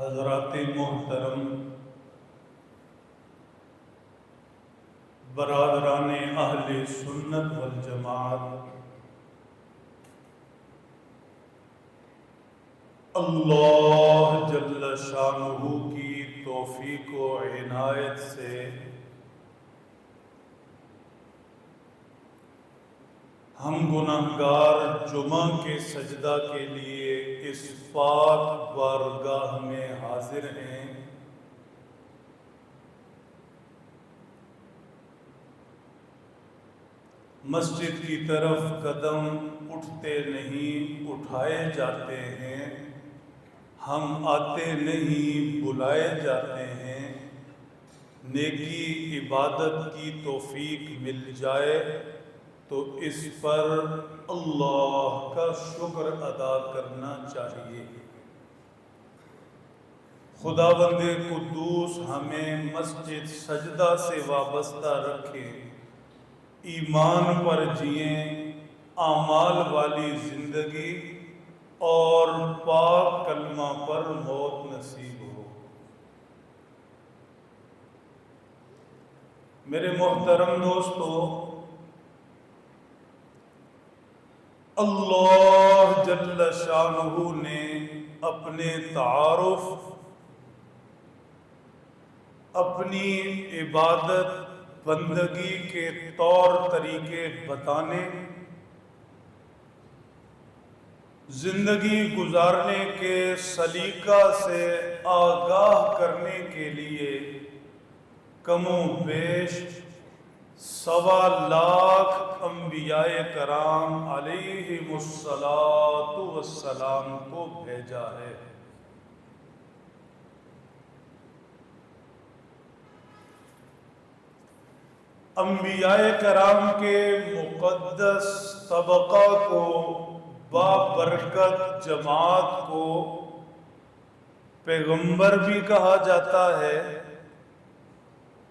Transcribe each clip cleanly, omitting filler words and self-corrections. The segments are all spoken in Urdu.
حضرات محترم، برادران اہل سنت والجماعت، اللہ جل شانہ کی توفیق و عنایت سے ہم گناہگار جمعہ کے سجدہ کے لیے اس پاک بارگاہ میں حاضر ہیں۔ مسجد کی طرف قدم اٹھتے نہیں، اٹھائے جاتے ہیں، ہم آتے نہیں، بلائے جاتے ہیں۔ نیکی عبادت کی توفیق مل جائے تو اس پر اللہ کا شکر ادا کرنا چاہیے۔ خداوند قدوس ہمیں مسجد سجدہ سے وابستہ رکھے، ایمان پر جئیں، اعمال والی زندگی اور پاک کلمہ پر موت نصیب ہو۔ میرے محترم دوستو، اللہ جل شانہ نے اپنے تعارف، اپنی عبادت بندگی کے طور طریقے بتانے، زندگی گزارنے کے سلیقہ سے آگاہ کرنے کے لیے کم و بیش 1.25 لاکھ انبیاء کرام علیہم السلام کو بھیجا ہے۔ انبیاء کرام کے مقدس طبقہ کو، بابرکت جماعت کو پیغمبر بھی کہا جاتا ہے۔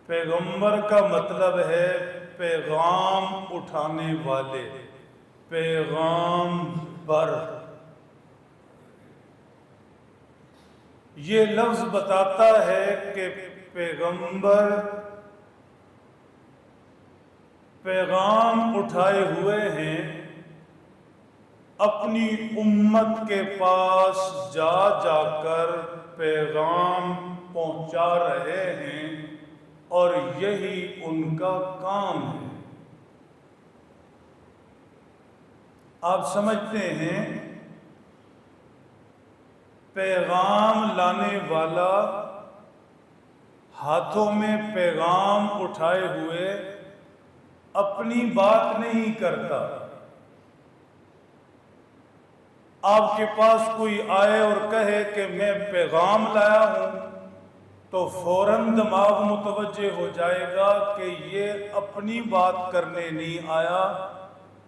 پیغمبر کا مطلب ہے پیغام اٹھانے والے، پیغام بر۔ یہ لفظ بتاتا ہے کہ پیغمبر پیغام اٹھائے ہوئے ہیں، اپنی امت کے پاس جا جا کر پیغام پہنچا رہے ہیں، اور یہی ان کا کام ہے۔ آپ سمجھتے ہیں پیغام لانے والا ہاتھوں میں پیغام اٹھائے ہوئے اپنی بات نہیں کرتا۔ آپ کے پاس کوئی آئے اور کہے کہ میں پیغام لایا ہوں، تو فوراً دماغ متوجہ ہو جائے گا کہ یہ اپنی بات کرنے نہیں آیا،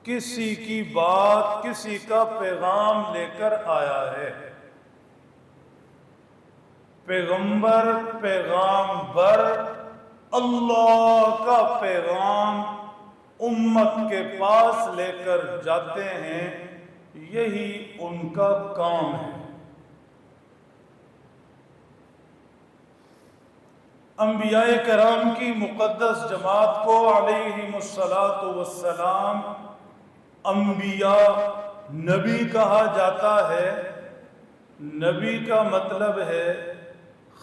کسی کی بات، کسی کا پیغام لے کر آیا ہے۔ پیغمبر، پیغام بر، اللہ کا پیغام امت کے پاس لے کر جاتے ہیں، یہی ان کا کام ہے۔ انبیاء کرام کی مقدس جماعت کو علیہم السلام انبیاء، نبی کہا جاتا ہے۔ نبی کا مطلب ہے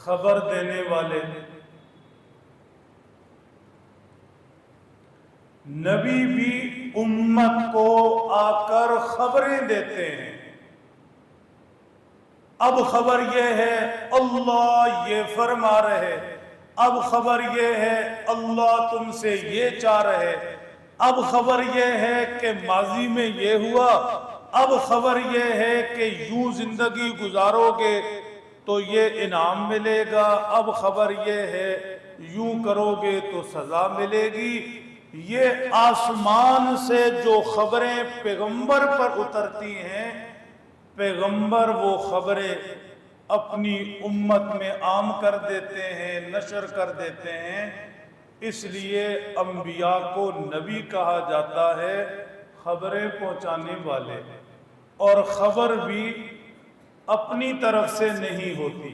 خبر دینے والے۔ نبی بھی امت کو آ کر خبریں دیتے ہیں۔ اب خبر یہ ہے اللہ یہ فرما رہے، اب خبر یہ ہے اللہ تم سے یہ چاہ رہے، اب خبر یہ ہے کہ ماضی میں یہ ہوا، اب خبر یہ ہے کہ یوں زندگی گزارو گے تو یہ انعام ملے گا، اب خبر یہ ہے یوں کرو گے تو سزا ملے گی۔ یہ آسمان سے جو خبریں پیغمبر پر اترتی ہیں، پیغمبر وہ خبریں اپنی امت میں عام کر دیتے ہیں، نشر کر دیتے ہیں۔ اس لیے انبیاء کو نبی کہا جاتا ہے، خبریں پہنچانے والے۔ اور خبر بھی اپنی طرف سے نہیں ہوتی،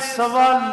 1.25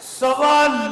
1.25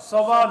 1.25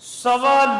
1.25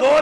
2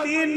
3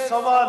1.25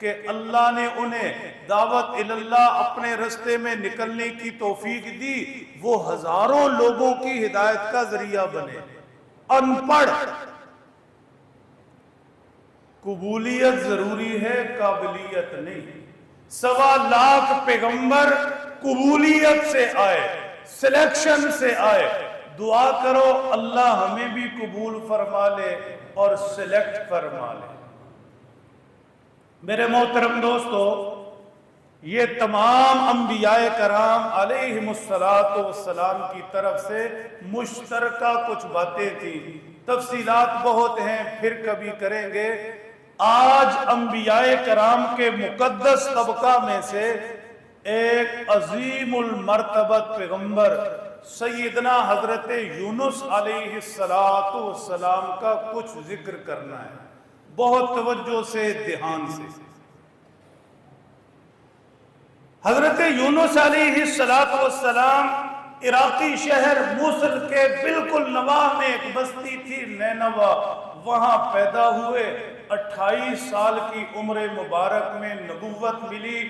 کہ اللہ نے انہیں دعوت اللہ اپنے رستے میں نکلنے کی توفیق دی، وہ ہزاروں لوگوں کی ہدایت کا ذریعہ بنے۔ ان پڑھ قبولیت ضروری ہے، قابلیت نہیں۔ 1.25 لاکھ پیغمبر قبولیت سے آئے، سلیکشن سے آئے۔ دعا کرو اللہ ہمیں بھی قبول فرما لے اور سلیکٹ فرما لے۔ میرے محترم دوستو، یہ تمام انبیاء کرام علیہم السلام کی طرف سے مشترکہ کچھ باتیں تھیں، تفصیلات بہت ہیں، پھر کبھی کریں گے۔ آج انبیاء کرام کے مقدس طبقہ میں سے ایک عظیم المرتبت پیغمبر سیدنا حضرت یونس علیہ السلام کا کچھ ذکر کرنا ہے، بہت توجہ سے، دھیان سے۔ حضرت یونس علیہ السلام عراقی شہر موصل کے بالکل نواح میں ایک بستی تھی نینوا، وہاں پیدا ہوئے۔ 28 سال کی عمر مبارک میں نبوت ملی۔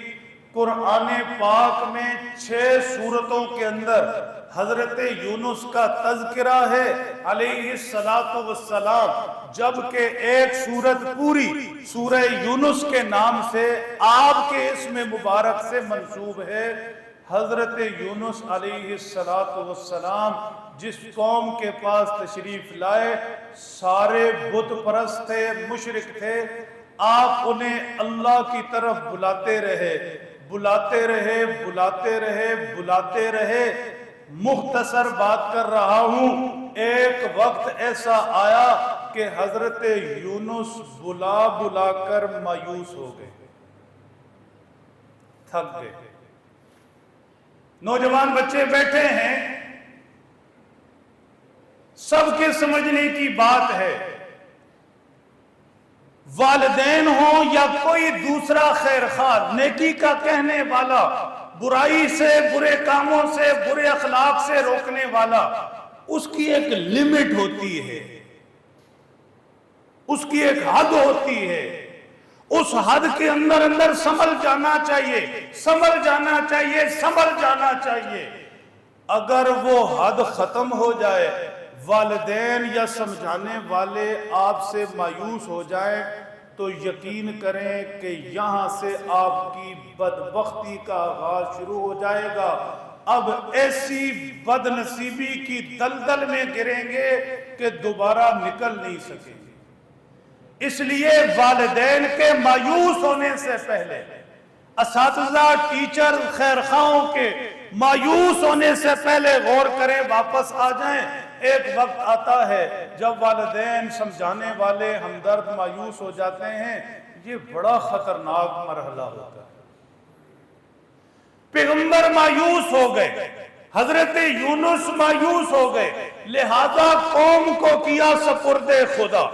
قرآن پاک میں 6 سورتوں کے اندر حضرت یونس کا تذکرہ ہے علیہ السلام، جبکہ ایک سورت پوری سورہ یونس کے نام سے آپ کے اسم مبارک سے منسوب ہے۔ حضرت یونس علیہ السلام جس قوم کے پاس تشریف لائے سارے بت پرست تھے، مشرک تھے، آپ انہیں اللہ کی طرف بلاتے رہے، بلاتے رہے، بلاتے رہے، بلاتے رہے۔ مختصر بات کر رہا ہوں، ایک وقت ایسا آیا کہ حضرت یونس بلا بلا کر مایوس ہو گئے، تھک گئے۔ نوجوان بچے بیٹھے ہیں، سب کے سمجھنے کی بات ہے، والدین ہوں یا کوئی دوسرا خیر خواہ، نیکی کا کہنے والا، برائی سے، برے کاموں سے، برے اخلاق سے روکنے والا، اس کی ایک لمٹ ہوتی ہے، اس کی ایک حد ہوتی ہے۔ اس حد کے اندر سنبھل جانا چاہیے، سنبھل جانا چاہیے، سنبھل جانا چاہیے۔ اگر وہ حد ختم ہو جائے، والدین یا سمجھانے والے آپ سے مایوس ہو جائیں، تو یقین کریں کہ یہاں سے آپ کی بدبختی کا آغاز شروع ہو جائے گا۔ اب ایسی بد نصیبی کی دلدل میں گریں گے کہ دوبارہ نکل نہیں سکیں گے۔ اس لیے والدین کے مایوس ہونے سے پہلے، اساتذہ، ٹیچر، خیرخواہوں کے مایوس ہونے سے پہلے غور کریں، واپس آ جائیں۔ ایک وقت آتا ہے جب والدین، سمجھانے والے، ہمدرد مایوس ہو جاتے ہیں، یہ بڑا خطرناک مرحلہ ہوتا ہے۔ پیغمبر مایوس ہو گئے، حضرت یونس مایوس ہو گئے، لہذا قوم کو کیا سپرد خدا،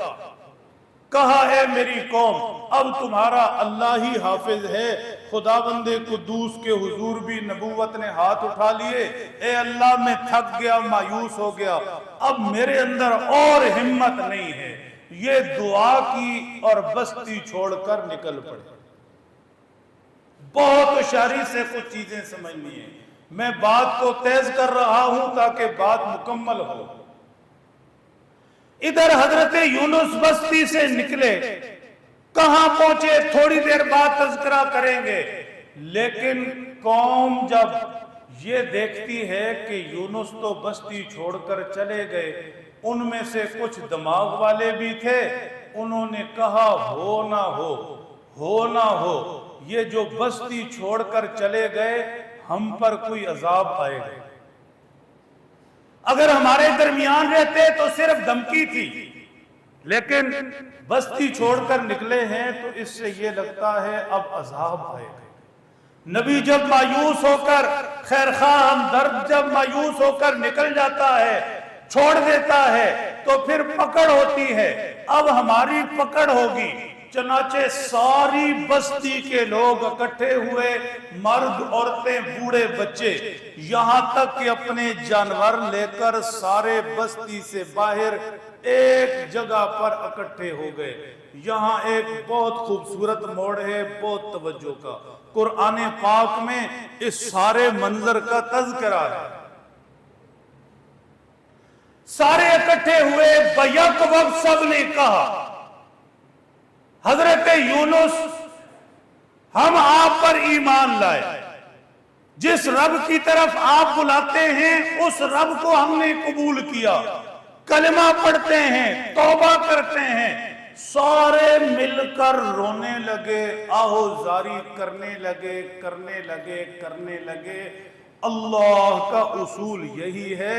کہا اے میری قوم اب تمہارا اللہ ہی حافظ ہے۔ خداوند قدوس کے حضور بھی نبوت نے ہاتھ اٹھا لیے، اے اللہ میں تھک گیا، مایوس ہو گیا، اب میرے اندر اور ہمت نہیں ہے۔ یہ دعا کی اور بستی چھوڑ کر نکل پڑے۔ بہت ہوشیاری سے کچھ چیزیں سمجھنی ہیں، میں بات کو تیز کر رہا ہوں تاکہ بات مکمل ہو۔ ادھر حضرت یونس بستی سے نکلے، کہاں پہنچے تھوڑی دیر بعد تذکرہ کریں گے، لیکن قوم جب یہ دیکھتی ہے کہ یونس تو بستی چھوڑ کر چلے گئے، ان میں سے کچھ دماغ والے بھی تھے، انہوں نے کہا ہو نہ ہو، ہو نہ ہو، یہ جو بستی چھوڑ کر چلے گئے ہم پر کوئی عذاب آئے گا۔ اگر ہمارے درمیان رہتے تو صرف دھمکی تھی، لیکن بستی چھوڑ کر نکلے ہیں تو اس سے یہ لگتا ہے اب عذاب آئے گا۔ نبی جب مایوس ہو کر، خیرخواہ ہمدرد جب مایوس ہو کر نکل جاتا ہے، چھوڑ دیتا ہے، تو پھر پکڑ ہوتی ہے، اب ہماری پکڑ ہوگی۔ چنانچہ ساری بستی کے لوگ اکٹھے ہوئے، مرد، عورتیں، بوڑھے، بچے، یہاں تک کہ اپنے جانور لے کر سارے بستی سے باہر ایک جگہ پر اکٹھے ہو گئے۔ یہاں ایک بہت خوبصورت موڑ ہے، بہت توجہ کا۔ قرآن پاک میں اس سارے منظر کا تذکرہ ہے۔ سارے اکٹھے ہوئے، بیک وقت سب نے کہا حضرت یونس ہم آپ پر ایمان لائے، جس رب کی طرف آپ بلاتے ہیں اس رب کو ہم نے قبول کیا، کلمہ پڑھتے ہیں، توبہ کرتے ہیں۔ سارے مل کر رونے لگے، آہوزاری کرنے لگے۔ اللہ کا اصول یہی ہے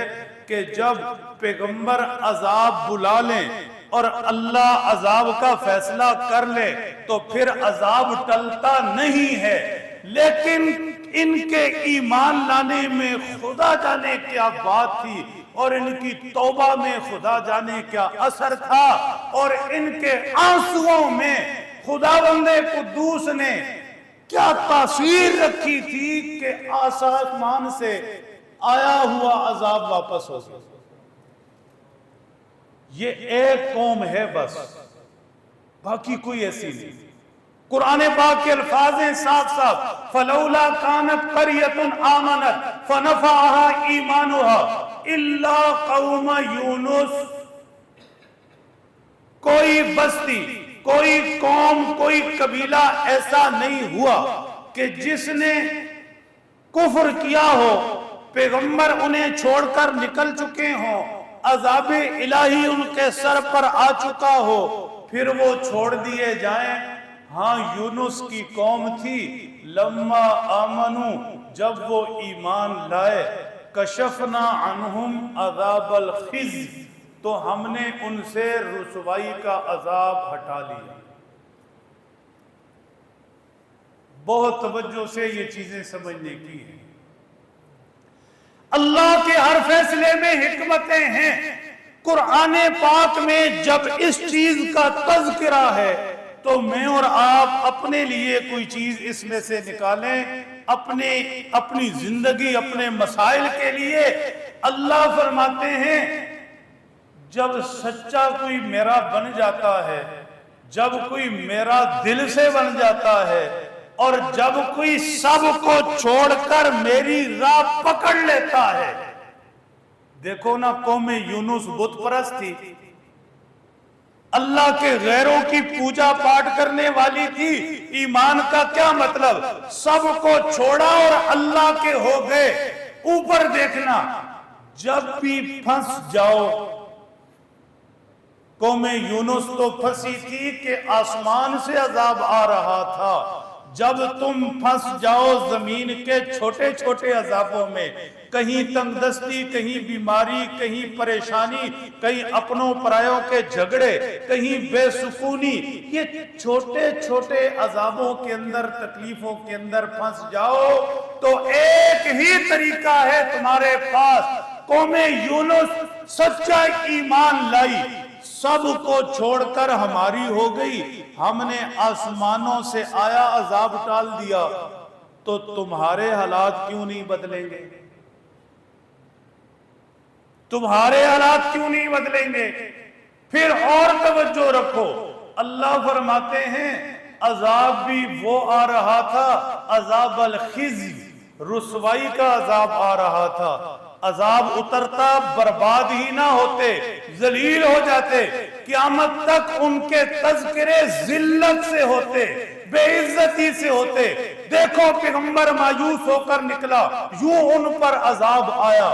کہ جب پیغمبر عذاب بلا لیں اور اللہ عذاب کا فیصلہ کر لے تو پھر عذاب ٹلتا نہیں ہے، لیکن ان کے ایمان لانے میں خدا جانے کیا بات تھی، اور ان کی توبہ میں خدا جانے کیا اثر تھا، اور ان کے آنسوؤں میں خداوند قدوس نے کیا تاثیر رکھی تھی کہ آسمان سے آیا ہوا عذاب واپس ہو گیا۔ یہ ایک قوم ہے بس، باقی کوئی ایسی نہیں۔ قرآن پاک کے الفاظ ہیں صاف صاف، فَلَوْلَا كَانَتْ قَرْيَةٌ آمَنَتْ فَنَفَعَهَا إِيمَانُهَا إِلَّا قَوْمَ يُونُسَ۔ کوئی بستی، کوئی قوم، کوئی قبیلہ ایسا نہیں ہوا کہ جس نے کفر کیا ہو، پیغمبر انہیں چھوڑ کر نکل چکے ہوں، عذاب الہی ان کے سر پر آ چکا ہو، پھر وہ چھوڑ دیے جائیں۔ ہاں یونس کی قوم تھی، لما آمنو، جب وہ ایمان لائے، کشفنا عنہم عذاب الخزي، تو ہم نے ان سے رسوائی کا عذاب ہٹا لیا۔ بہت توجہ سے یہ چیزیں سمجھنے کی ہیں۔ اللہ کے ہر فیصلے میں حکمتیں ہیں۔ قرآن پاک میں جب اس چیز کا تذکرہ ہے تو میں اور آپ اپنے لیے کوئی چیز اس میں سے نکالیں، اپنی زندگی، اپنے مسائل کے لیے۔ اللہ فرماتے ہیں جب سچا کوئی میرا بن جاتا ہے، جب کوئی میرا دل سے بن جاتا ہے، اور جب کوئی سب کو چھوڑ کر میری راہ پکڑ لیتا ہے۔ دیکھو نا، قوم یونس بت پرست تھی، اللہ کے غیروں کی پوجا پاٹ کرنے والی تھی۔ ایمان کا کیا مطلب؟ سب کو چھوڑا اور اللہ کے ہو گئے۔ اوپر دیکھنا، جب بھی پھنس جاؤ، قوم یونس تو پھنسی تھی کہ آسمان سے عذاب آ رہا تھا۔ جب تم پھنس جاؤ زمین کے چھوٹے چھوٹے عذابوں میں، کہیں تنگ دستی، کہیں بیماری، کہیں پریشانی، کہیں اپنوں پرایوں کے جھگڑے، کہیں بے سکونی، یہ چھوٹے چھوٹے عذابوں کے اندر، تکلیفوں کے اندر پھنس جاؤ تو ایک ہی طریقہ ہے تمہارے پاس۔ قوم یونس سچا ایمان لائی، سب کو چھوڑ کر ہماری ہو گئی، ہم نے آسمانوں سے آیا عذاب ٹال دیا، تو تمہارے حالات کیوں نہیں بدلیں گے؟ تمہارے حالات کیوں نہیں بدلیں گے؟ پھر اور توجہ رکھو، اللہ فرماتے ہیں عذاب بھی وہ آ رہا تھا، عذاب الخزي، رسوائی کا عذاب آ رہا تھا۔ عذاب اترتا، برباد ہی نہ ہوتے، ذلیل ہو جاتے، قیامت تک ان کے تذکرے ذلت سے ہوتے، بے عزتی سے ہوتے۔ دیکھو پیغمبر مایوس ہو کر نکلا، یوں ان پر عذاب آیا۔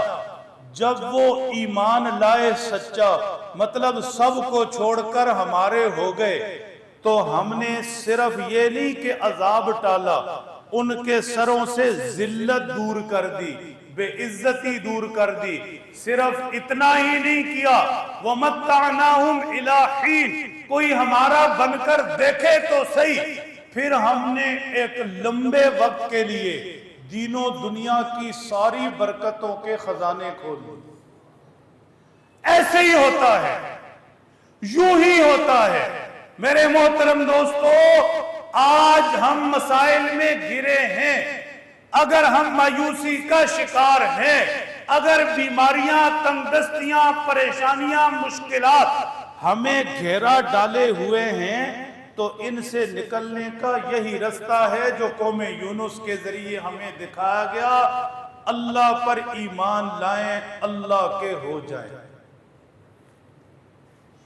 جب وہ ایمان لائے سچا، مطلب سب کو چھوڑ کر ہمارے ہو گئے، تو ہم نے صرف یہ نہیں کہ عذاب ٹالا، ان کے سروں سے ذلت دور کر دی، بے عزتی دور کر دی۔ صرف اتنا ہی نہیں کیا، وَمَتَّعْنَاهُمْ إِلَىٰ حِينٍ، کوئی ہمارا بن کر دیکھے تو صحیح، پھر ہم نے ایک لمبے وقت کے لیے دین و دنیا کی ساری برکتوں کے خزانے کھول دیے۔ ایسے ہی ہوتا ہے، یوں ہی ہوتا ہے۔ میرے محترم دوستو، آج ہم مسائل میں گرے ہیں، اگر ہم مایوسی کا شکار ہیں اگر بیماریاں، تنگدستیاں، پریشانیاں، مشکلات ہمیں گھیرا ڈالے ہوئے ہیں تو ان سے نکلنے کا یہی رستہ ہے جو قوم یونس کے ذریعے ہمیں دکھایا گیا۔ اللہ پر ایمان لائیں، اللہ کے ہو جائیں۔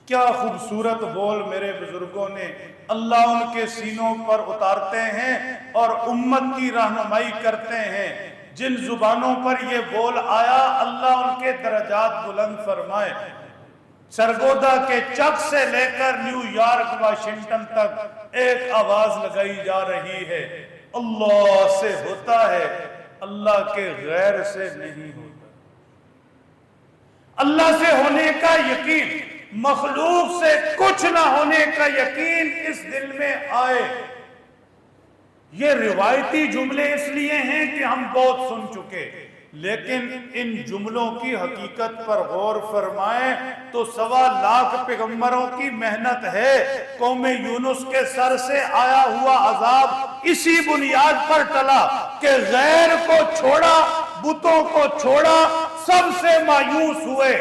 کیا خوبصورت بول میرے بزرگوں نے اللہ ان کے سینوں پر اتارتے ہیں اور امت کی رہنمائی کرتے ہیں۔ جن زبانوں پر یہ بول آیا اللہ ان کے درجات بلند فرمائے۔ سرگودا کے چک سے لے کر نیو یارک واشنگٹن تک ایک آواز لگائی جا رہی ہے، اللہ سے ہوتا ہے، اللہ کے غیر سے نہیں ہوتا۔ اللہ سے ہونے کا یقین، مخلوق سے کچھ نہ ہونے کا یقین اس دل میں آئے۔ یہ روایتی جملے اس لیے ہیں کہ ہم بہت سن چکے، لیکن ان جملوں کی حقیقت پر غور فرمائیں تو 1.25 لاکھ پیغمبروں کی محنت ہے۔ قوم یونس کے سر سے آیا ہوا عذاب اسی بنیاد پر ٹلا کہ غیر کو چھوڑا، بتوں کو چھوڑا، سب سے مایوس ہوئے،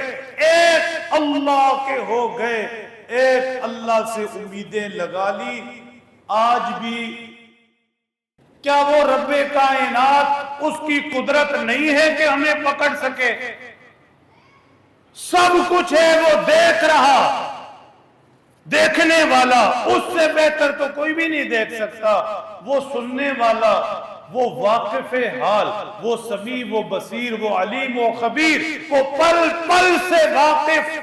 ایک اللہ کے ہو گئے، ایک اللہ سے امیدیں لگا لی۔ آج بھی کیا وہ رب کائنات، اس کی قدرت نہیں ہے کہ ہمیں پکڑ سکے؟ سب کچھ ہے، وہ دیکھ رہا، دیکھنے والا، اس سے بہتر تو کوئی بھی نہیں دیکھ سکتا۔ وہ سننے والا، وہ واقف حال، وہ سمیع، وہ بصیر، وہ علیم، وہ خبیر، وہ پل پل سے واقف۔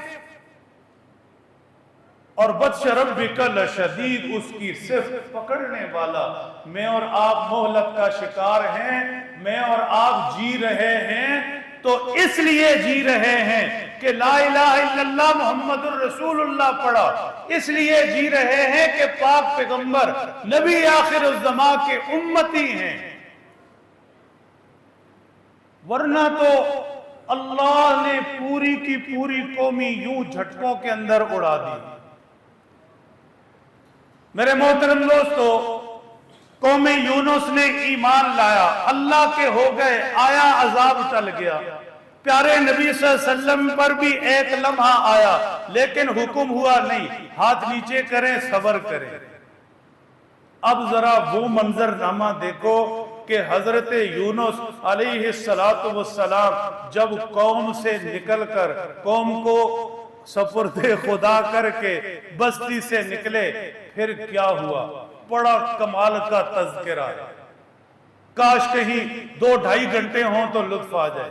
اور بطش ربک لشدید، اس کی صفت پکڑنے والا۔ میں اور آپ مہلت کا شکار ہیں، میں اور آپ جی رہے ہیں تو اس لیے جی رہے ہیں کہ لا الہ الا اللہ محمد الرسول اللہ پڑھا، اس لیے جی رہے ہیں کہ پاک پیغمبر نبی آخر الزمان کے امتی ہیں، ورنہ تو اللہ نے پوری کی پوری قومی یوں جھٹکوں کے اندر اڑا دی۔ میرے محترم دوستو، قوم یونس نے ایمان لایا، اللہ کے ہو گئے، آیا عذاب ٹل گیا۔ پیارے نبی صلی اللہ علیہ وسلم پر بھی ایک لمحہ آیا، لیکن حکم ہوا نہیں، ہاتھ نیچے کریں، صبر کریں۔ اب ذرا وہ منظر نامہ دیکھو کہ حضرت یونس علیہ السلام جب قوم سے نکل کر، قوم کو سپرد خدا کر کے بستی سے نکلے، پھر کیا ہوا؟ بڑا کمال کا تذکرہ ہے۔ کاش کہیں 2-2.5 گھنٹے ہوں تو لطف آ جائے۔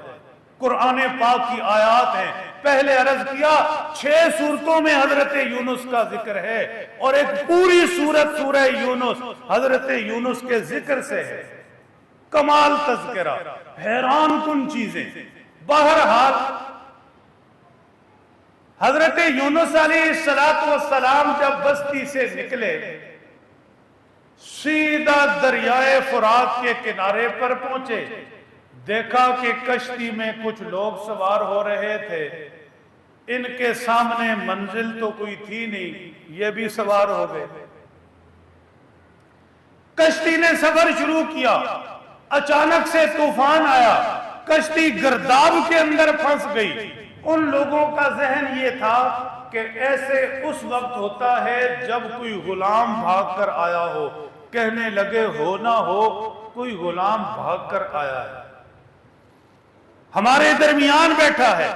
قرآن پاک کی آیات ہیں، پہلے عرض کیا 6 سورتوں میں حضرت یونس کا ذکر ہے، اور ایک پوری سورت سورہ یونس حضرت یونس کے ذکر سے ہے۔ کمال تذکرہ، حیران کن چیزیں۔ بہرحال حضرت یونس علیہ السلام جب بستی سے نکلے، سیدھا دریائے فرات کے کنارے پر پہنچے، دیکھا کہ کشتی میں کچھ لوگ سوار ہو رہے تھے، ان کے سامنے منزل تو کوئی تھی نہیں، یہ بھی سوار ہو گئے۔ کشتی نے سفر شروع کیا، اچانک سے طوفان آیا، کشتی گرداب کے اندر پھنس گئی۔ ان لوگوں کا ذہن یہ تھا کہ ایسے اس وقت ہوتا ہے جب کوئی غلام بھاگ کر آیا ہو، کہنے لگے ہو نہ ہو کوئی غلام بھاگ کر آیا ہے، ہمارے درمیان بیٹھا ہے۔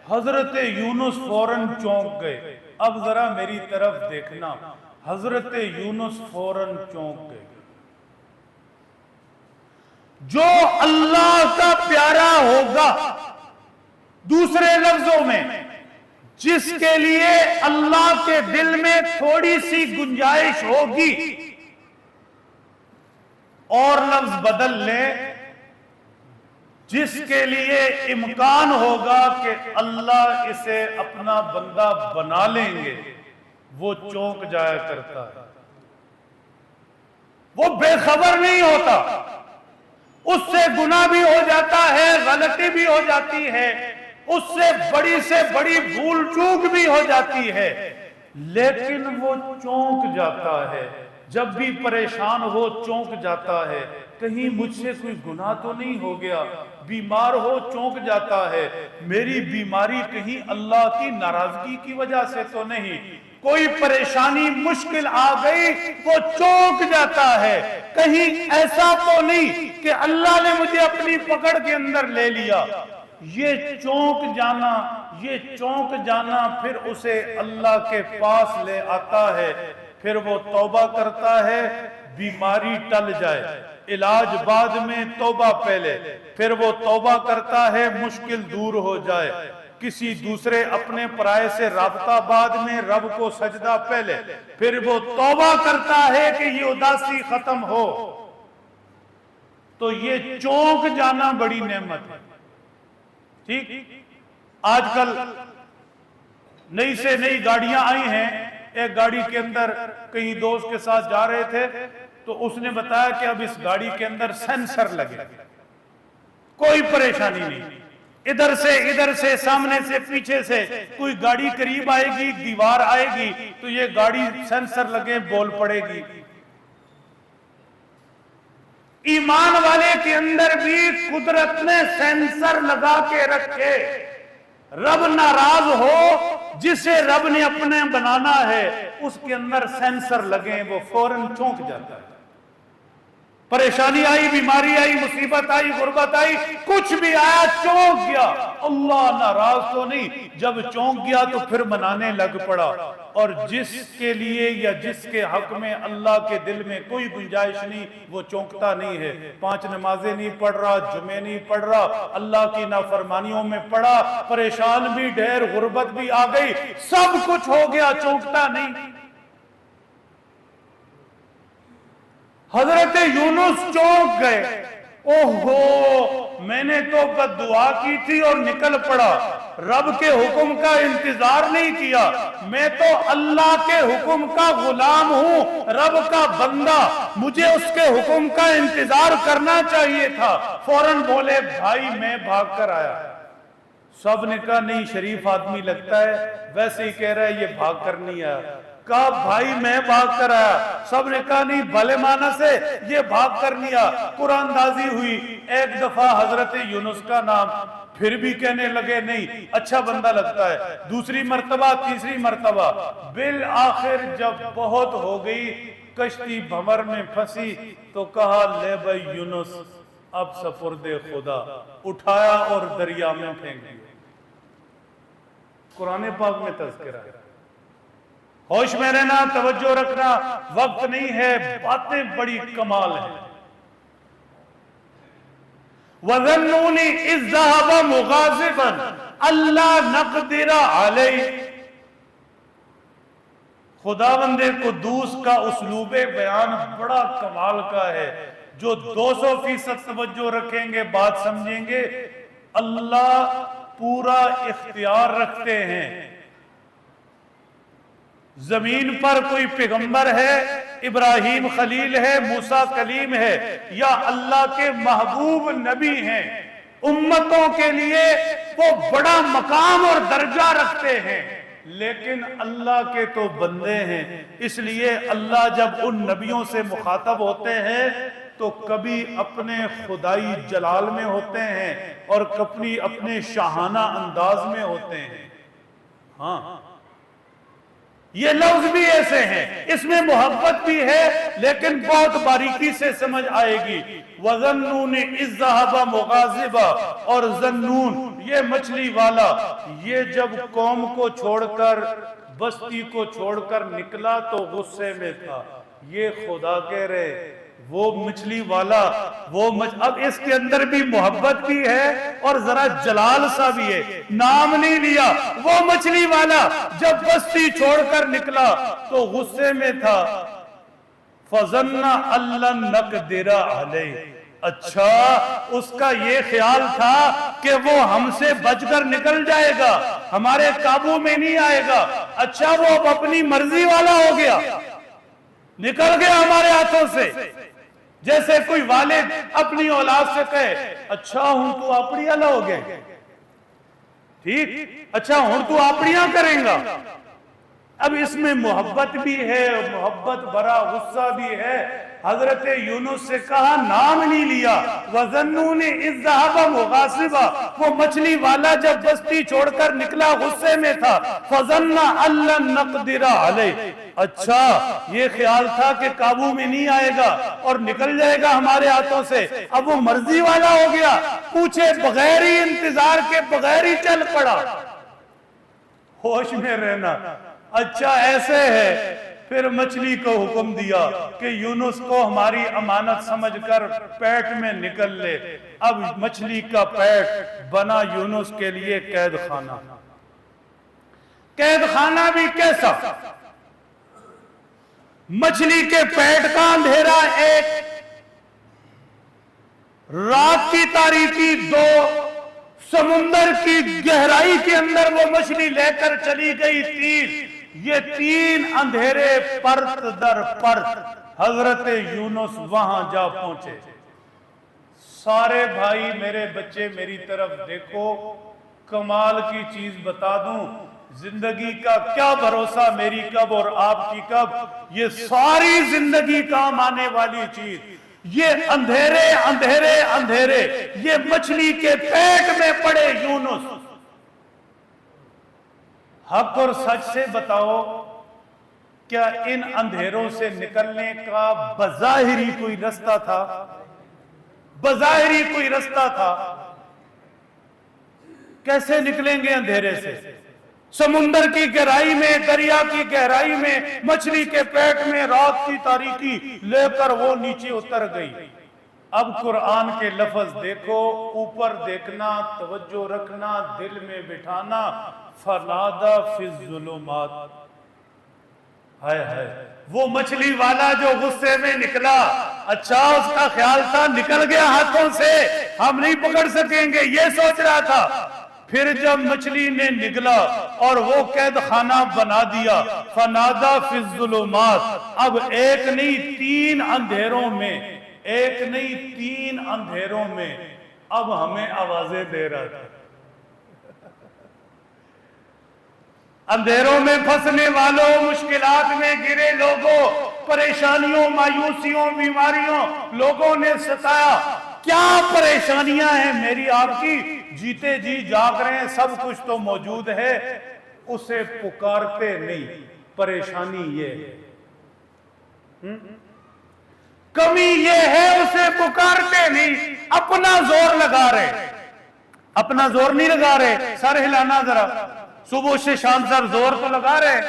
حضرت یونس فوراً چونک گئے۔ اب ذرا میری طرف دیکھنا، حضرت یونس فوراً چونک گئے۔ جو اللہ کا پیارا ہوگا، دوسرے لفظوں میں جس کے لیے اللہ کے دل میں تھوڑی سی گنجائش ہوگی، اور لفظ بدل لیں، جس کے لیے امکان ہوگا کہ اللہ اسے اپنا بندہ بنا لیں گے، وہ چونک جایا کرتا ہے، وہ بے خبر نہیں ہوتا۔ اس سے گناہ بھی ہو جاتا ہے، غلطی بھی ہو جاتی ہے، اس سے بڑی بھول چوک بھی ہو جاتی ہے، لیکن وہ چونک جاتا ہے۔ جب بھی پریشان ہو چونک جاتا ہے، کہیں مجھ سے کوئی گناہ تو نہیں ہو گیا، بیمار ہو چونک جاتا ہے، میری بیماری کہیں اللہ کی ناراضگی کی وجہ سے تو نہیں، کوئی پریشانی مشکل آ گئی وہ چونک جاتا ہے، کہیں ایسا تو نہیں کہ اللہ نے مجھے اپنی پکڑ کے اندر لے لیا۔ یہ چونک جانا پھر اسے اللہ کے پاس لے آتا ہے، پھر وہ توبہ کرتا ہے، بیماری ٹل جائے، علاج بعد میں توبہ پہلے، پھر وہ توبہ کرتا ہے مشکل دور ہو جائے، کسی دوسرے اپنے پرائے سے رابطہ بعد میں، رب کو سجدہ پہلے، پھر وہ توبہ کرتا ہے کہ یہ اداسی ختم ہو۔ تو یہ چونک جانا بڑی نعمت ہے۔ ٹھیک، آج کل نئی سے نئی گاڑیاں آئی ہیں، ایک گاڑی کے اندر کہیں دوست کے ساتھ جا رہے تھے تو اس نے بتایا کہ اب اس گاڑی کے اندر سینسر لگے، کوئی پریشانی نہیں، ادھر سے سامنے سے پیچھے سے کوئی گاڑی قریب آئے گی، دیوار آئے گی تو یہ گاڑی سینسر لگے بول پڑے گی۔ ایمان والے کے اندر بھی قدرت نے سینسر لگا کے رکھے، رب ناراض ہو، جسے رب نے اپنے بنانا ہے اس کے اندر سینسر لگیں، وہ فوراً چونک جاتا ہے۔ پریشانی آئی، بیماری آئی، مصیبت آئی، غربت آئی، کچھ بھی آیا چونک گیا، اللہ ناراض تو نہیں، جب چونک گیا تو پھر منانے لگ پڑا۔ اور جس کے لیے یا جس کے حق میں اللہ کے دل میں کوئی گنجائش نہیں وہ چونکتا نہیں ہے، 5 نمازیں نہیں پڑھ رہا، جمعے نہیں پڑھ رہا، اللہ کی نافرمانیوں میں پڑا، پریشان بھی ڈھیر، غربت بھی آ گئی، سب کچھ ہو گیا، چونکتا نہیں۔ حضرت یونس چونک گئے، اوہو میں نے تو بد دعا کی تھی اور نکل پڑا، رب کے حکم کا انتظار نہیں کیا، میں تو اللہ کے حکم کا غلام ہوں، رب کا بندہ، مجھے اس کے حکم کا انتظار کرنا چاہیے تھا۔ فوراً بولے بھائی میں بھاگ کر آیا۔ سب نے کہا نہیں شریف آدمی لگتا ہے، ویسے ہی کہہ رہا ہے یہ بھاگ کر نہیں آیا۔ کہا بھائی میں بھاگ کر آیا۔ سب نے کہا نہیں بھلے معنی سے یہ بھاگ کر نہیں آیا۔ قرآن اندازی ہوئی، ایک دفعہ حضرت یونس کا نام، پھر بھی کہنے لگے نہیں اچھا بندہ لگتا ہے، دوسری مرتبہ، تیسری مرتبہ، بالآخر جب بہت ہو گئی، کشتی بھمر میں پھنسی تو کہا لے بھائی یونس اب سپرد خدا، اٹھایا اور دریا میں پھینک دیا۔ قرآن پاک میں تذکرہ ہے۔ ہوش میں رہنا، توجہ رکھنا، وقت نہیں ہے، باتیں بڑی کمال ہیں۔ وَذَنُّونِ إِذْ ذَهَبَ مُغَاضِبًا أَلَّا نَقْدِرَ عَلَيْهِ۔ خداوند قدوس کا اسلوب بیان بڑا کمال کا ہے، جو 200% توجہ رکھیں گے بات سمجھیں گے۔ اللہ پورا اختیار رکھتے ہیں، زمین پر کوئی پیغمبر ہے، ابراہیم خلیل ہے، موسیٰ کلیم ہے، یا اللہ کے محبوب نبی ہیں، امتوں کے لیے وہ بڑا مقام اور درجہ رکھتے ہیں، لیکن اللہ کے تو بندے ہیں، اس لیے اللہ جب ان نبیوں سے مخاطب ہوتے ہیں تو کبھی اپنے خدائی جلال میں ہوتے ہیں اور کبھی اپنے شاہانہ انداز میں ہوتے ہیں۔ ہاں یہ لفظ بھی ایسے ہیں، اس میں محبت بھی ہے لیکن بہت باریکی سے سمجھ آئے گی۔ وَظَنُّونِ إِذْ ذَهَبَ مُغَاضِبًا، اور ذنون یہ مچھلی والا، یہ جب قوم کو چھوڑ کر، بستی کو چھوڑ کر نکلا تو غصے میں تھا۔ یہ خدا کہہ رہے وہ مچھلی والا، اب اس کے اندر بھی محبت بھی ہے اور ذرا جلال سا بھی ہے، نام نہیں لیا، وہ مچھلی والا جب بستی چھوڑ کر نکلا تو غصے میں تھا۔ فَظَنَّ أَن لَّن نَّقْدِرَ عَلَيْهِ، اچھا اس کا یہ خیال تھا کہ وہ ہم سے بچ کر نکل جائے گا، ہمارے قابو میں نہیں آئے گا، اچھا وہ اب اپنی مرضی والا ہو گیا، نکل گیا ہمارے ہاتھوں سے۔ جیسے کوئی والد اپنی اولاد سے کہے اچھا ہوں تو آپڑیاں لاؤ گے، ٹھیک، اچھا ہوں تو آپڑیاں کریں گا۔ اب اس میں محبت بھی ہے، محبت بھرا غصہ بھی ہے، حضرت یونس سے کہا، نام نہیں لیا، وَظَنُّونِ إِذْ ذَهَبَ مُغَاصِبًا، وہ مچھلی والا جب بستی چھوڑ کر نکلا غصے میں تھا، فَظَنَّ أَن لَّن نَّقْدِرَ عَلَيْهِ، اچھا یہ خیال تھا کہ قابو میں نہیں آئے گا اور نکل جائے گا ہمارے ہاتھوں سے، اب وہ مرضی والا ہو گیا، پوچھے بغیر ہی انتظار کے بغیر ہی چل پڑا۔ ہوش میں رہنا، اچھا ایسے ہے۔ پھر مچھلی کو حکم دیا کہ یونس کو ہماری امانت سمجھ کر پیٹ میں نکل لے۔ اب مچھلی کا پیٹ بنا یونس کے لیے قید خانہ۔ قید خانہ بھی کیسا؟ مچھلی کے پیٹ کا اندھیرا ایک، رات کی تاریکی دو، سمندر کی گہرائی کے اندر وہ مچھلی لے کر چلی گئی تین، یہ تین اندھیرے پرت در پرت۔ حضرت یونس وہاں جا پہنچے۔ سارے بھائی میرے بچے میری طرف دیکھو، کمال کی چیز بتا دوں، زندگی کا کیا بھروسہ میری کب اور آپ کی کب، یہ ساری زندگی کام آنے والی چیز، یہ اندھیرے اندھیرے اندھیرے، یہ مچھلی کے پیٹ میں پڑے یونس۔ حق اور سچ سے بتاؤ، کیا ان اندھیروں سے نکلنے کا بظاہری کوئی رستہ تھا؟ بظاہری کوئی رستہ تھا؟ کیسے نکلیں گے اندھیرے سے؟ سمندر کی گہرائی میں، دریا کی گہرائی میں، مچھلی کے پیٹ میں، رات کی تاریکی لے کر وہ نیچے اتر گئی۔ اب قرآن کے لفظ دیکھو، اوپر دیکھنا، توجہ رکھنا، دل میں بٹھانا، فنادى فی الظلمات۔ ہائے ہائے، وہ مچھلی والا جو غصے میں نکلا، اچھا اس کا خیال تھا نکل گیا ہاتھوں سے، ہم نہیں پکڑ سکیں گے، یہ سوچ رہا تھا۔ پھر جب مچھلی نے نکلا اور وہ قید خانہ بنا دیا، فنادى فی الظلمات، اب ایک نہیں تین اندھیروں میں، ایک نہیں تین اندھیروں میں اب ہمیں آوازیں دے رہا تھا۔ اندھیروں میں پھنسنے والوں، مشکلات میں گرے لوگوں، پریشانیوں، مایوسیوں، بیماریوں لوگوں نے ستایا۔ کیا پریشانیاں ہیں میری آپ کی؟ جیتے جی جاگ رہے ہیں، سب کچھ تو موجود ہے، اسے پکارتے نہیں۔ پریشانی یہ ہے، کمی یہ ہے، اسے پکارتے نہیں، اپنا زور لگا رہے۔ اپنا زور نہیں لگا رہے، سر ہلانا ذرا، صبح سے شام سر زور تو لگا رہے،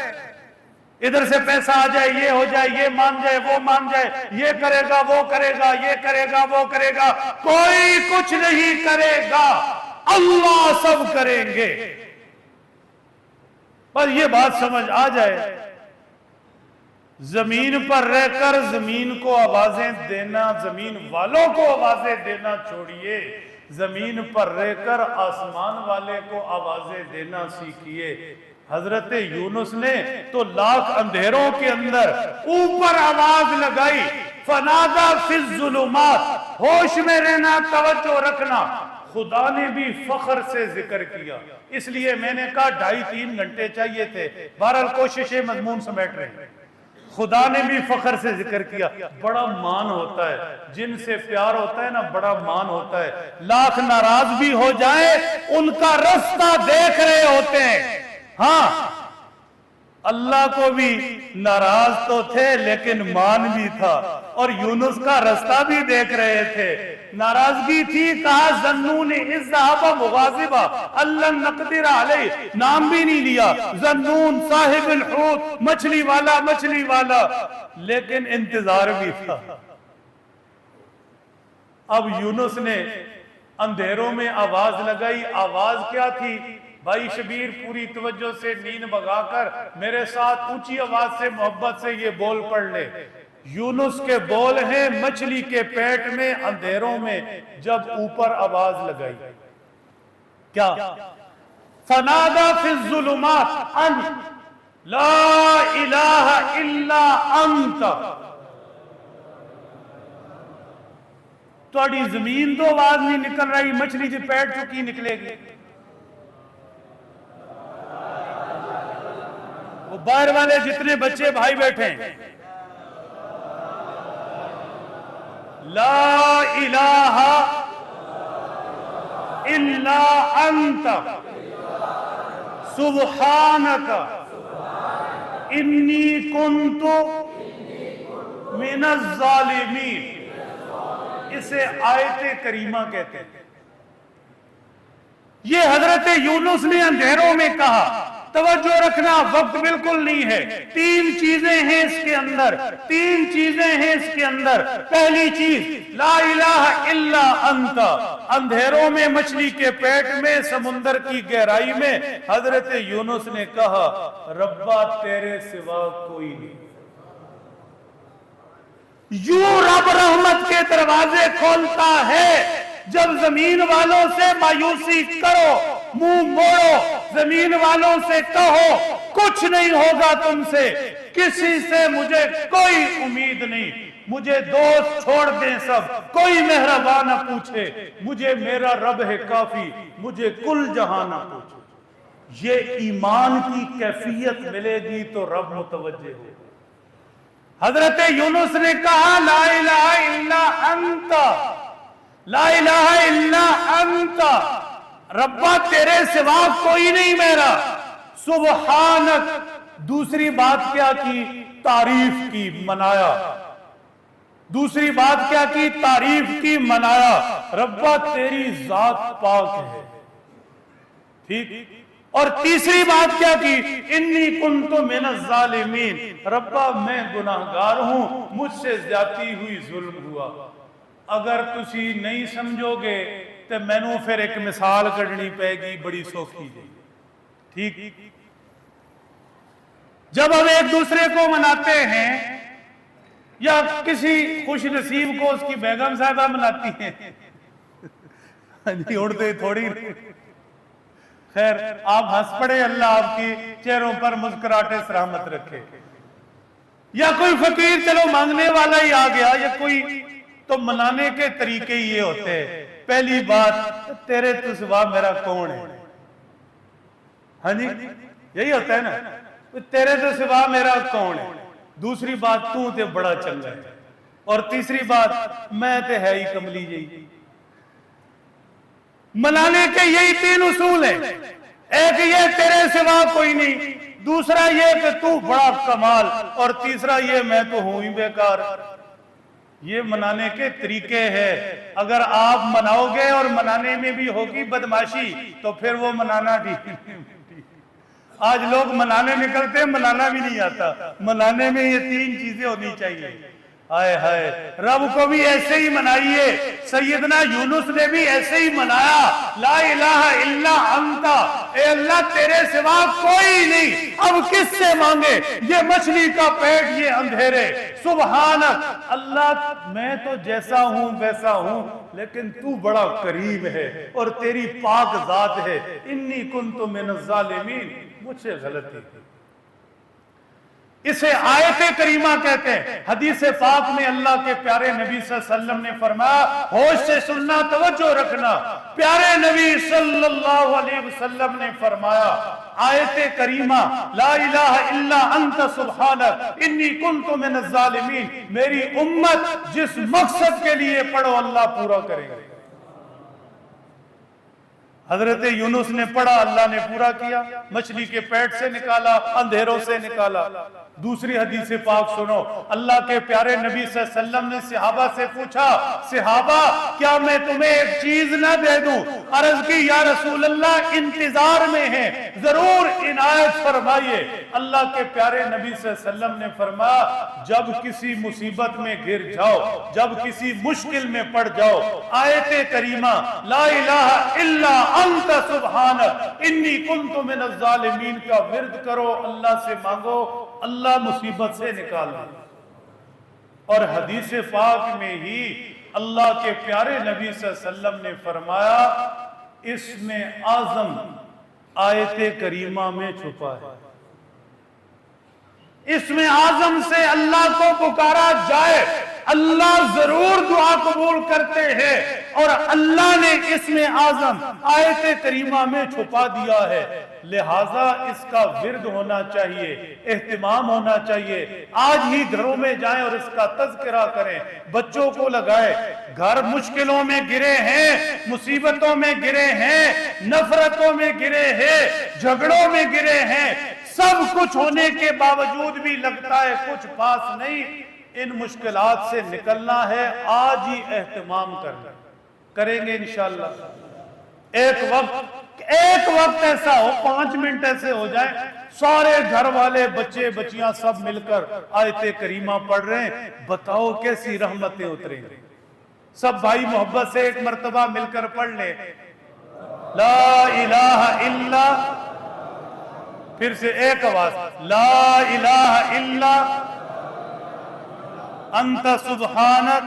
ادھر سے پیسہ آ جائے، یہ ہو جائے، یہ مان جائے، وہ مان جائے، یہ کرے گا، وہ کرے گا، یہ کرے گا، وہ کرے گا، کوئی کچھ نہیں کرے گا، اللہ سب کریں گے۔ بس یہ بات سمجھ آ جائے، زمین پر رہ کر زمین کو آوازیں دینا، زمین والوں کو آوازیں دینا چھوڑیے، زمین پر رہ کر آسمان والے کو آوازیں دینا سیکھیے۔ حضرت یونس نے تو لاکھ اندھیروں کے اندر اوپر آواز لگائی، فنادى فی الظلمات، ہوش میں رہنا، توجہ رکھنا۔ خدا نے بھی فخر سے ذکر کیا، اس لیے میں نے کہا 2.5-3 گھنٹے چاہیے تھے، بہرحال کوششیں مضمون سمیٹ رہے ہیں۔ خدا نے بھی فخر سے ذکر کیا، بڑا مان ہوتا ہے، جن سے پیار ہوتا ہے نا بڑا مان ہوتا ہے، لاکھ ناراض بھی ہو جائیں ان کا رستہ دیکھ رہے ہوتے ہیں۔ ہاں اللہ کو بھی ناراض تو تھے لیکن مان بھی تھا، اور یونس کا رستہ بھی دیکھ رہے تھے۔ ناراضگی تھی، کہا ظنون اذ ذهب مغاضبا ان لن نقدر علیہ، نام بھی نہیں لیا، ظنون صاحب الحوت، مچھلی والا، مچھلی والا، لیکن انتظار بھی تھا۔ اب یونس نے اندھیروں میں آواز لگائی، آواز کیا تھی؟ بھائی شبیر پوری توجہ سے نیند بھگا کر میرے ساتھ اونچی آواز سے محبت سے یہ بول پڑھ لے۔ یونس کے بول ہیں، مچھلی کے پیٹ میں اندھیروں میں جب اوپر آواز لگائی، کیا؟ فنادى فی الظلمات ان لا الہ الا انت۔ تھوڑی زمین تو آواز نہیں نکل رہی، مچھلی جی پیٹ چکی نکلے گی؟ وہ باہر والے جتنے بچے بھائی بیٹھے ہیں، لا الہ الا انت سبحانک انی کنت من الظالمین. اسے آیت کریمہ کہتے ہیں. یہ حضرت یونس نے اندھیروں میں کہا. توجہ رکھنا، وقت بالکل نہیں ہے. تین چیزیں ہیں اس کے اندر، تین چیزیں ہیں اس کے اندر. پہلی چیز لا الہ الا انت. اندھیروں میں، مچھلی کے پیٹ میں، سمندر کی گہرائی میں حضرت یونس نے کہا ربا تیرے سوا کوئی نہیں. یوں رب رحمت کے دروازے کھولتا ہے جب زمین والوں سے مایوسی کرو، منہ موڑو، زمین والوں سے کہو کچھ نہیں ہوگا تم سے، کسی سے مجھے کوئی امید نہیں، مجھے دوست چھوڑ دیں سب، کوئی مہربان نہ پوچھے، مجھے میرا رب ہے کافی، مجھے کل جہاں نہ پوچھے. یہ ایمان کی کیفیت ملے گی تو رب متوجہ ہو. حضرت یونس نے کہا لا الہ الا انت، لا الہ الا انت، ربا تیرے سوا کوئی نہیں میرا. سبحانک. دوسری بات کیا کی؟ تعریف کی، منایا. دوسری بات کیا کی؟ تعریف کی، منایا. ربا تیری ذات پاک ہے. ٹھیک. اور تیسری بات کیا کی؟ انی کنت من الظالمین. ربا میں گناہگار ہوں، مجھ سے زیادتی ہوئی، ظلم ہوا. اگر تسی نہیں سمجھو گے تو میں نو پھر ایک مثال کڑنی پے گی بڑی سوکھی جی. ٹھیک. جب ہم ایک دوسرے کو مناتے ہیں یا کسی خوش نصیب کو اس کی بیگم صاحبہ مناتی ہیں، اڑتے تھوڑی. خیر آپ ہنس پڑے، اللہ آپ کی چہروں پر مسکراہٹیں سلامت رکھے. یا کوئی فقیر چلو مانگنے والا ہی آ گیا، یا کوئی، تو منانے کے طریقے یہ ہوتے ہیں. پہلی بات تیرے تو سوا میرا کون ہے. ہاں جی یہی ہوتا ہے نا، تیرے تو سوا میرا کون ہے. دوسری بات تو تے بڑا چنگا ہے. اور تیسری بات میں تے ہے ہی کملی جی. منانے کے یہی تین اصول ہیں. ایک یہ تیرے سوا کوئی نہیں، دوسرا یہ کہ تو بڑا کمال، اور تیسرا یہ میں تو ہوں ہی بیکار. یہ منانے کے طریقے ہیں. اگر آپ مناؤ گے اور منانے میں بھی ہوگی بدماشی تو پھر وہ منانا ٹھیک نہیں. آج لوگ منانے نکلتے ہیں، منانا بھی نہیں آتا. منانے میں یہ تین چیزیں ہونی چاہیے. ہائے ہائے، رب کو بھی ایسے ہی منائیے. سیدنا یونس نے بھی ایسے ہی منایا، لا الہ الا انت، اے اللہ تیرے سوا کوئی نہیں. اب کس سے مانگے؟ یہ مچھلی کا پیٹ، یہ اندھیرے. سبحانک، اللہ میں تو جیسا ہوں ویسا ہوں، لیکن تو بڑا کریم ہے اور تیری پاک ذات ہے. انی کنت من الظالمین، مجھ سے غلطی ہے. اسے آیت کریمہ کہتے ہیں. حدیث پاک میں اللہ کے پیارے نبی صلی اللہ علیہ وسلم نے فرمایا، ہوش سے سننا، توجہ رکھنا. پیارے نبی صلی اللہ علیہ وسلم نے فرمایا آیت کریمہ لا الہ الا انت سبحانک انی کنت من الظالمین، میری امت جس مقصد کے لیے پڑھو اللہ پورا کرے گا. حضرت یونس نے پڑھا، اللہ نے پورا کیا. مچھلی کے پیٹ سے نکالا، اندھیروں سے نکالا. دوسری حدیث پاک سنو، اللہ کے پیارے نبی صلی اللہ علیہ وسلم نے صحابہ سے پوچھا، صحابہ کیا میں تمہیں ایک چیز نہ دے دوں؟ عرض کی یا رسول اللہ انتظار میں ہیں، ضرور عنایت فرمائیے. اللہ کے پیارے نبی صلی اللہ علیہ وسلم نے فرمایا جب کسی مصیبت میں گر جاؤ، جب کسی مشکل میں پڑ جاؤ، آیت کریمہ لا الہ الا انت سبحانک انی کنت من الظالمین کا ورد کرو، اللہ سے مانگو، اللہ مصیبت سے نکال دے. اور حدیث پاک میں ہی اللہ کے پیارے نبی صلی اللہ علیہ وسلم نے فرمایا اس میں اعظم آیت کریمہ میں چھپا ہے. اس میں اعظم سے اللہ کو پکارا جائے. اللہ ضرور دعا قبول کرتے ہیں، اور اللہ نے اسم اعظم آیت کریمہ میں چھپا دیا ہے، لہٰذا اس کا ورد ہونا چاہیے، اہتمام ہونا چاہیے۔ آج ہی گھروں میں جائیں اور اس کا تذکرہ کریں، بچوں کو لگائیں۔ گھر مشکلوں میں گرے ہیں، مصیبتوں میں گرے ہیں، نفرتوں میں گرے ہیں، جھگڑوں میں گرے ہیں، سب کچھ ہونے کے باوجود بھی لگتا ہے کچھ پاس نہیں۔ ان مشکلات سے نکلنا ہے، آج ہی اہتمام کریں گے انشاءاللہ۔ ایک وقت ایسا ہو، 5 منٹ ایسے ہو جائیں، سارے گھر والے بچے بچیاں سب مل کر آیت کریمہ پڑھ رہے ہیں، بتاؤ کیسی رحمتیں اتریں گی۔ سب بھائی محبت سے ایک مرتبہ مل کر پڑھ لیں، لا الہ الا، پھر سے ایک آواز، لا الہ الا انت سبحانک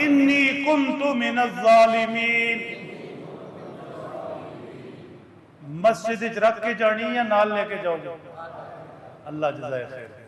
انی کنت من الظالمین۔ مسجد رکھ کے جانی یا نال لے کے جاؤ گے؟ اللہ جزائے خیر۔